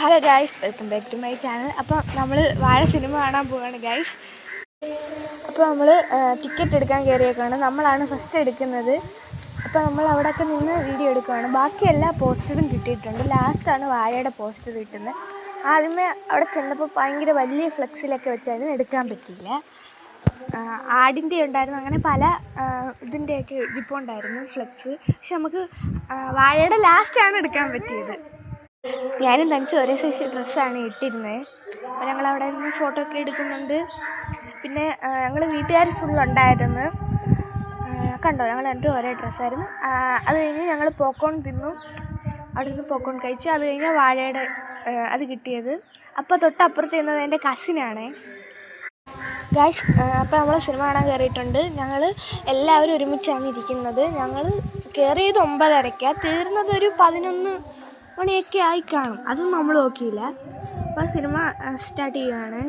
Hello guys, welcome back to my channel. അപ്പോൾ നമ്മൾ വാഴ സിനിമ കാണാൻ പോവുകയാണ് ഗൈസ്. അപ്പോൾ നമ്മൾ ടിക്കറ്റ് എടുക്കാൻ കയറിയേക്കാണ്. നമ്മളാണ് ഫസ്റ്റ് എടുക്കുന്നത്. അപ്പോൾ നമ്മൾ അവിടെയൊക്കെ നിന്ന് വീഡിയോ എടുക്കുകയാണ്. ബാക്കി എല്ലാ പോസ്റ്ററും കിട്ടിയിട്ടുണ്ട്. ലാസ്റ്റാണ് വാഴയുടെ പോസ്റ്റർ കിട്ടുന്നത്. ആദ്യമേ അവിടെ ചെന്നപ്പോൾ ഭയങ്കര വലിയ ഫ്ലെക്സിലൊക്കെ വെച്ചായിരുന്നു, എടുക്കാൻ പറ്റിയില്ല. ആടിൻ്റെ ഉണ്ടായിരുന്നു, അങ്ങനെ പല ഇതിൻ്റെയൊക്കെ ഇരിപ്പുണ്ടായിരുന്നു ഫ്ലെക്സ്. പക്ഷെ നമുക്ക് വാഴയുടെ ലാസ്റ്റാണ് എടുക്കാൻ പറ്റിയത്. ഞാനും തനിച്ച് ഒരേ സൈസ് ഡ്രസ്സാണ് ഇട്ടിരുന്നത്. അപ്പോൾ ഞങ്ങളവിടെ നിന്ന് ഫോട്ടോ ഒക്കെ എടുക്കുന്നുണ്ട്. പിന്നെ ഞങ്ങൾ വീട്ടുകാർ ഫുള്ളുണ്ടായിരുന്നു. കണ്ടോ, ഞങ്ങൾ രണ്ടും ഒരേ ഡ്രസ്സായിരുന്നു. അത് കഴിഞ്ഞ് ഞങ്ങൾ പോപ്കോൺ തിന്നു. അവിടെ നിന്ന് പോപ്കോൺ കഴിച്ചു. അത് കഴിഞ്ഞ് വാഴയുടെ അത് കിട്ടിയത്. അപ്പോൾ തൊട്ടപ്പുറത്ത് നിന്നത് എൻ്റെ കസിനാണേ ഗൈസ്. അപ്പോൾ നമ്മൾ സിനിമ കാണാൻ കയറിയിട്ടുണ്ട്. ഞങ്ങൾ എല്ലാവരും ഒരുമിച്ചാണ് ഇരിക്കുന്നത്. ഞങ്ങൾ കയറിയത് 9:30, തീർന്നത് ഒരു 11 മണിയൊക്കെ ആയി കാണും. അതൊന്നും നമ്മൾ നോക്കിയില്ല. അപ്പോൾ സിനിമ സ്റ്റാർട്ട് ചെയ്യുകയാണ്.